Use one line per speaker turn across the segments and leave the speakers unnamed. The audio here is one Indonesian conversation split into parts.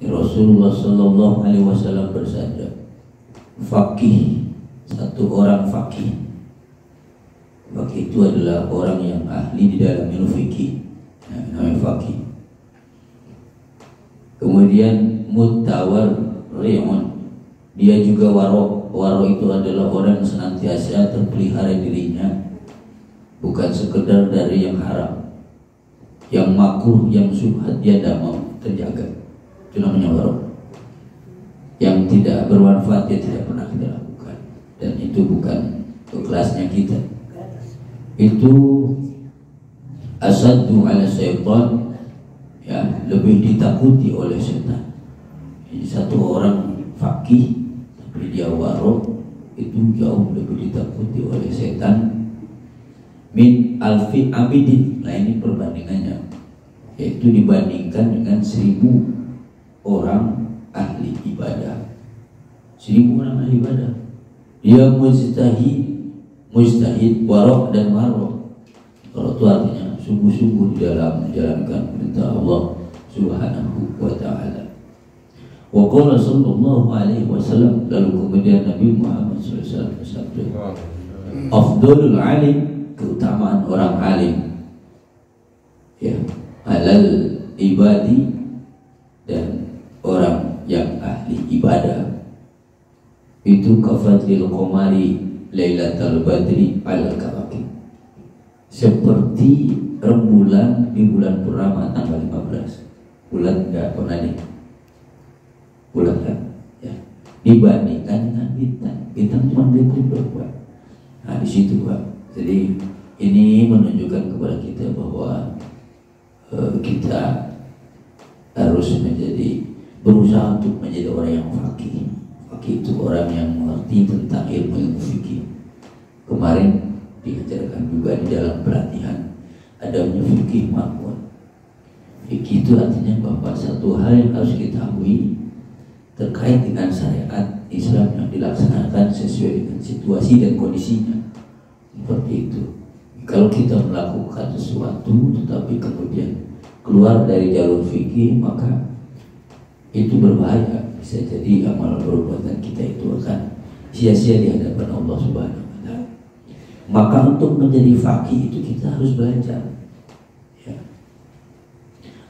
Rasulullah Sallallahu Alaihi Wasallam bersabda, fakih, satu orang fakih. Fakih itu adalah orang yang ahli di dalam ilmu fikih, namanya fakih. Kemudian mutawarri'un, dia juga waro. Waro itu adalah orang yang senantiasa terpelihara dirinya, bukan sekedar dari yang haram, yang makruh, yang syubhat dia tidak mau terjaga. Itu namanya waro. Yang tidak bermanfaat dia tidak pernah kita lakukan, dan itu bukan kelasnya kita. Itu asaddu ala syaitan, ya, lebih ditakuti oleh setan. Jadi satu orang fakih tapi dia waro itu jauh lebih ditakuti oleh setan min alfi abidin. Nah ini perbandingannya, yaitu dibandingkan dengan 1000 orang ahli ibadah. 1000 orang ahli ibadah, dia mujtahid, waro dan waro. Waro itu artinya sungguh-sungguh di dalam menjalankan perintah Allah Subhanahu wa ta'ala. Wa qala sallallahu alaihi wasallam, lalu kemudian Nabi Muhammad SAW bersabda, afdalul alim, keutamaan orang alim, ya, alal ibadi, dan orang yang ahli ibadah, itu kafadlil qamari lailatul badri al kawakib, seperti rembulan di bulan purnama tanggal 15. Bulan enggak pernah nih, bulan kan, ya, dibandingkan dengan bintang. Bintang cuma berikut Pak. Nah di situ Pak. Jadi ini menunjukkan kepada kita bahwa kita harus berusaha untuk menjadi orang yang fakih. Fakih itu orang yang mengerti tentang ilmu fikih. Kemarin diajarkan juga di dalam pelatihan adanya fikih makmur. Fikih itu artinya bahwa satu hal yang harus diketahui terkait dengan syariat Islam yang dilaksanakan sesuai dengan situasi dan kondisinya. Seperti itu. Kalau kita melakukan sesuatu tetapi kemudian keluar dari jalur fikih, maka itu berbahaya. Bisa jadi amal perbuatan kita itu akan sia-sia di hadapan Allah Subhanahu wa ta'ala. Maka untuk menjadi fakih itu kita harus belajar, ya.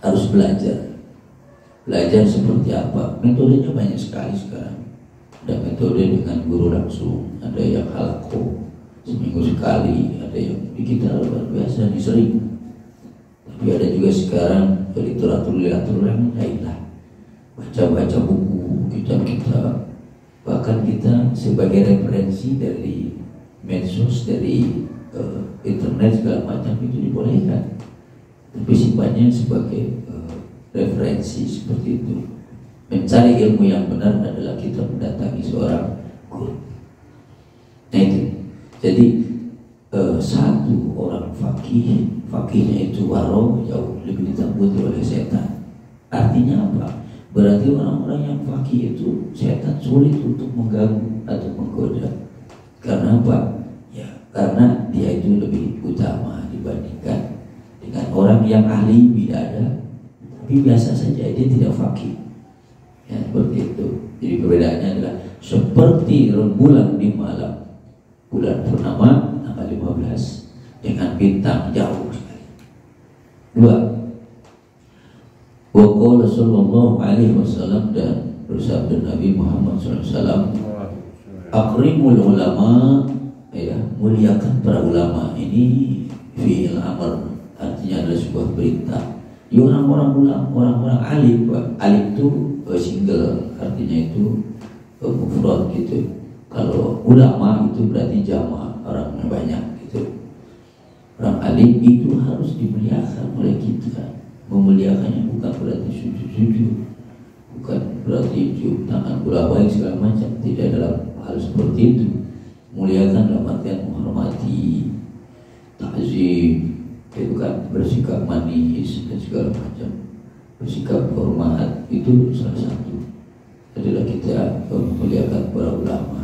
Harus belajar seperti apa. Metodenya banyak sekali sekarang. Ada metode dengan guru langsung, ada yang halaqah seminggu sekali, ada yang digital luar biasa disering. Tapi ada juga sekarang literatur yang lain lah, baca buku, kitab, bahkan kita sebagai referensi dari medsos, dari internet segala macam itu dibolehkan, tapi sifatnya sebagai referensi seperti itu. Mencari ilmu yang benar adalah kita mendatangi seorang guru. Nah itu, jadi satu orang fakihnya itu waro, jauh lebih ditakuti oleh setan. Artinya apa? Berarti orang-orang yang fakih itu setan sulit untuk mengganggu atau menggoda. Karena apa? Ya, karena dia itu lebih utama dibandingkan dengan orang yang ahli bidadah, tapi biasa saja dia tidak fakih. Ya, seperti itu. Jadi perbedaannya adalah seperti rembulan di malam bulan purnama tanggal 15 dengan bintang jauh sekali. 2. Wa qala sallallahu alaihi wasallam, dan bersabda Nabi Muhammad SAW, akrimul ulama, ya, muliakan para ulama. Ini fi'il amr, artinya adalah sebuah perintah. Ya, orang-orang alim. Alim itu single, artinya itu mufrad gitu. Kalau ulama itu berarti jama', orangnya banyak gitu. Orang alim itu harus dimuliakan oleh kita. Memuliakannya bukan berarti sujud-sujud, bukan berarti cium tangan, bola baik segala macam. Tidak dalam hal seperti itu. Muliakan dalam artian menghormati, ta'zim, itu kan bersikap manis dan segala macam. Bersikap hormat itu salah satu adalah kita memuliakan para ulama.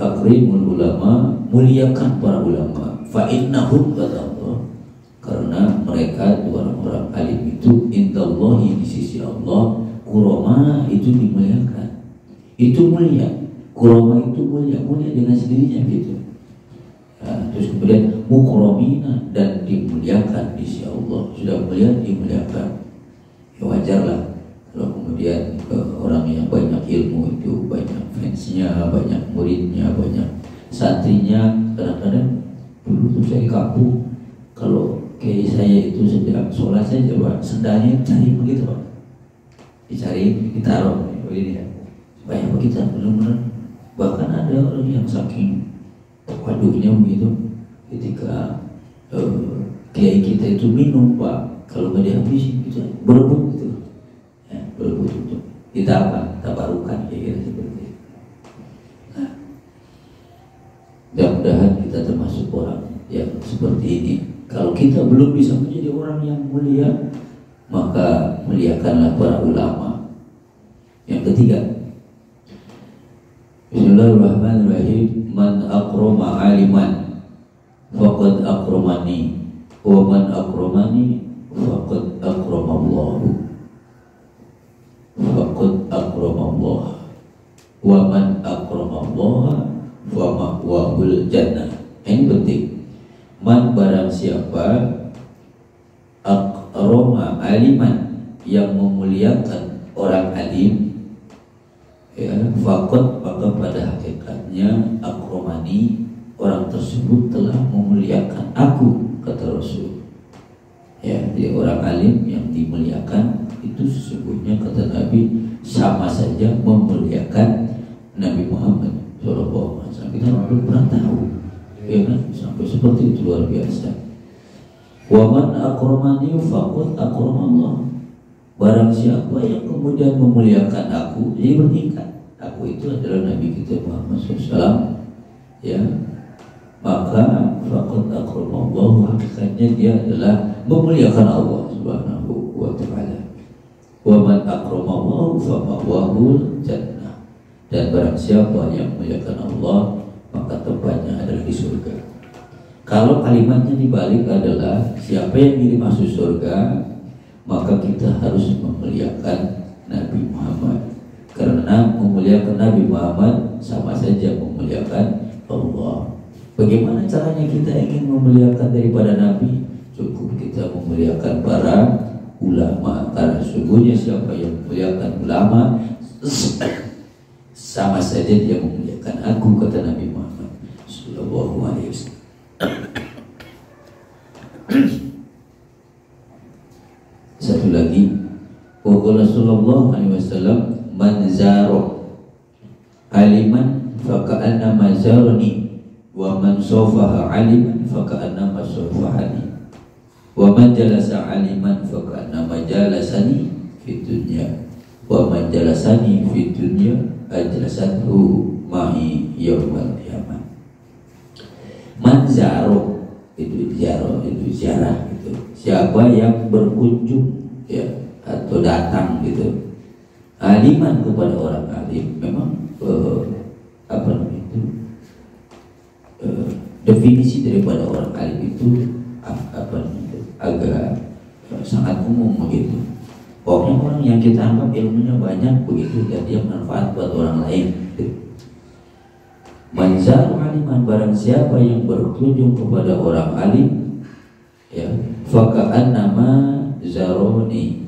Akrimul ulama, muliakan para ulama. Fa innahum, kata Allah, karena mereka itu orang-orang orang alim itu indallahi, di sisi Allah, kurama itu dimuliakan, itu mulia. Kurama itu mulia dengan sendirinya gitu. Nah, terus kemudian mukramina, dan dimuliakan di sisi Allah, sudah mulia dimuliakan. Ya wajarlah kalau kemudian orang yang banyak ilmu itu banyak fansnya, banyak muridnya, banyak santrinya. Kadang-kadang dulu tuh saya kampung, kalau kayak saya itu sejak sholat saja Pak, sendalnya cari begitu Pak, dicari, ditaruh begini ya, supaya kita benar-benar. Bahkan ada orang yang saking waduhnya begitu, ketika kiai kita itu minum Pak, kalau nggak dihabisin gitu berebut gitu ya, berebut untuk kita apa, tabarukan kira-kira seperti itu. Nah, mudah-mudahan kita termasuk orang yang seperti ini. Kalau kita belum bisa menjadi orang yang mulia, maka muliakanlah para ulama. Yang ketiga, Bismillahirrahmanirrahim. Man akroma aliman faqad akramani, wa man akramani faqad akramallahu, faqad akramallah, wa man akramallaha fa ma'wahul jannah. Ini penting. Man, barang siapa akroma aliman, yang memuliakan orang alim, ya, fakot, maka pada hakikatnya akromani, orang tersebut telah memuliakan aku, kata Rasul. Ya, jadi orang alim yang dimuliakan itu sesungguhnya, kata Nabi, sama saja memuliakan Nabi Muhammad SAW. Kita belum pernah tahu, ya kan, sampai seperti itu, luar biasa. Wa man akromani faqad akramallah. Barang siapa yang kemudian memuliakan aku, jadi bertingkat. Aku itu adalah Nabi kita Muhammad SAW, ya, maka faqad akramallah, hakikatnya dia adalah memuliakan Allah Subhanahu wa ta'ala. Wa man akramallah fa ma'wahul jannah. Dan barang siapa yang memuliakan Allah, maka tempatnya adalah di surga. Kalau kalimatnya dibalik adalah siapa yang ingin masuk surga, maka kita harus memuliakan Nabi Muhammad. Karena memuliakan Nabi Muhammad sama saja memuliakan Allah. Bagaimana caranya kita ingin memuliakan daripada Nabi? Cukup kita memuliakan para ulama. Karena sesungguhnya siapa yang memuliakan ulama, sama saja dia memuliakan aku, kata Nabi Muhammad sallallahu alaihi wasallam. Satu lagi, qala sallallahu alaihi wasallam, man zaro aliman faka'annama zarani, wa man sofaha aliman faka'annama sofahani, wa man jalasa aliman faka'annama jalasani fid dunya, wa man jalasani fid dunya ajlasathu ma'i yaumal qiyamah. Man zaro itu ziarah, itu ziarah gitu. Siapa yang berkunjung, ya, atau datang gitu, aliman, kepada orang alim. Memang apa namanya itu, definisi daripada orang alim itu apa namanya itu, agak sangat umum begitu. Pokoknya orang yang kita anggap ilmunya banyak begitu, dan dia manfaat buat orang lain gitu. Manzar aliman, barang siapa yang berkunjung kepada orang alim, ya, faka'annama zaroni,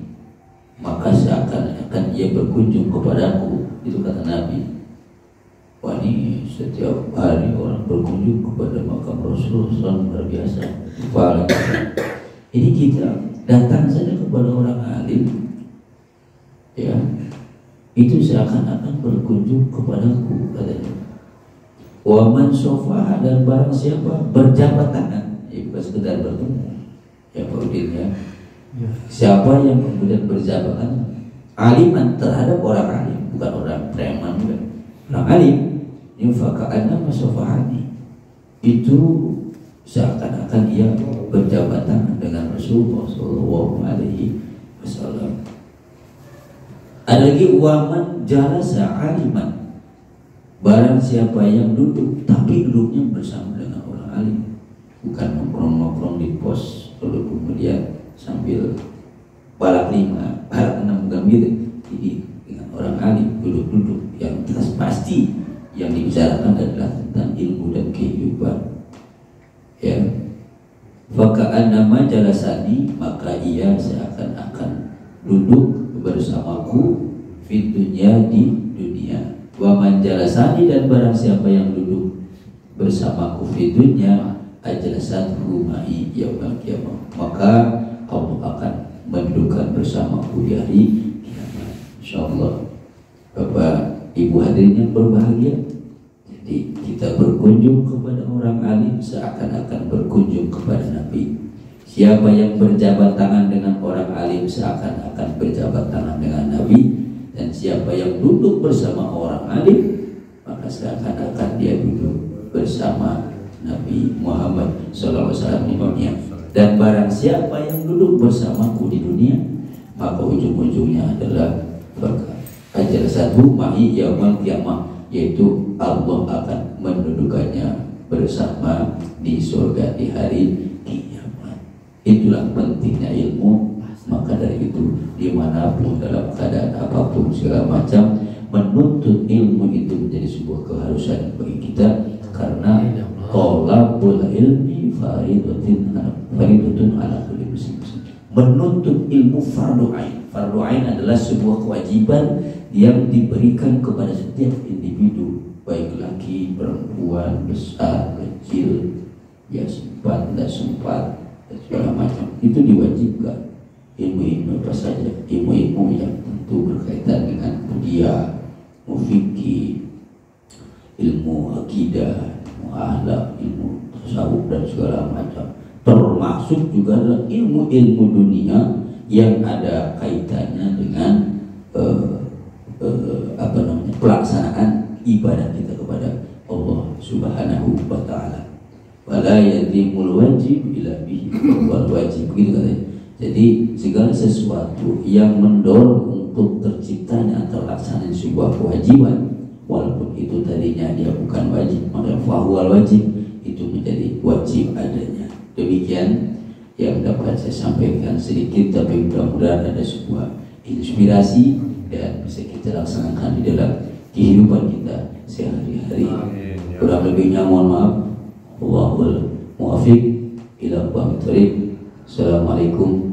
maka seakan-akan ia berkunjung kepadaku. Itu kata Nabi. Wah, ini setiap hari orang berkunjung kepada makam Rasulullah, luar biasa. Ini kita datang saja kepada orang alim, ya, itu seakan-akan berkunjung kepadaku, katanya. Waman sofa, dan barang siapa berjabat tangan, ya, bukan sekedar bertemu, ya Pak Udin, ya. Siapa yang kemudian berjabat tangan aliman terhadap orang alim, bukan orang preman, bukan orang alim, infaka'anna masofahani, itu seakan-akan ia berjabat tangan dengan Rasulullah Sallallahu Alaihi Wasallam. Ada lagi waman jalasa aliman, barang siapa yang duduk tapi duduknya bersama dengan orang alim, bukan nongkrong-nongkrong di pos lalu kemudian sambil balak 5, balak 6 bukan gitu. Jadi dengan orang alim duduk-duduk yang jelas pasti yang dibicarakan adalah tentang ilmu dan kehidupan. Ya, faka'annama jalasani, maka ia seakan-akan duduk bersamaku fid dunya, di dunia. Wa man jalasani, dan barang siapa yang duduk bersamaku fid dunya ajlasathu ma'i yaumil qiyamah, maka Allah akan mendudukkan bersamaku di hari kiamat. Insyaallah. Bapak Ibu hadirin yang berbahagia, jadi kita berkunjung kepada orang alim seakan-akan berkunjung kepada Nabi. Siapa yang berjabat tangan dengan orang alim seakan-akan berjabat tangan dengan Nabi, dan siapa yang duduk bersama orang alim maka seakan-akan dia duduk bersama Nabi Muhammad SAW di dunia. Dan barang siapa yang duduk bersamaku di dunia, maka ujung-ujungnya adalah ajal satu mahi yaumil qiyamah, yaitu Allah akan mendudukannya bersama di surga di hari kiamat. Itulah pentingnya ilmu. Maka dari itu dimanapun dalam keadaan apapun segala macam, menuntut ilmu itu menjadi sebuah keharusan bagi kita, karena thalabul ilmi faridatun ala kulli muslim. Menuntut ilmu fardu ain. Fardu ain adalah sebuah kewajiban yang diberikan kepada setiap individu, baik laki, perempuan, besar, kecil, ya sempat, tidak sempat, dan segala macam. Itu diwajibkan. Ilmu-ilmu apa saja, ilmu-ilmu yang tentu berkaitan dengan budaya, ilmu fikih, ilmu akidah, ilmu akhlak, ilmu tasawuf dan segala macam. Termasuk juga adalah ilmu-ilmu dunia yang ada kaitannya dengan pelaksanaan ibadah kita kepada Allah Subhanahu wa taala. Wala yadhimul wajib ila bihi wal wajib, begitu katanya. Jadi segala sesuatu yang mendorong untuk terciptanya atau terlaksananya sebuah kewajiban, walaupun itu tadinya dia bukan wajib, maka fahuwal wajib, itu menjadi wajib adanya. Demikian yang dapat saya sampaikan sedikit, tapi mudah-mudahan ada sebuah inspirasi dan bisa kita laksanakan di dalam kehidupan kita sehari-hari. Kurang lebihnya mohon maaf. Wallahul muwaffiq ila aqwamit thoriq. Assalamualaikum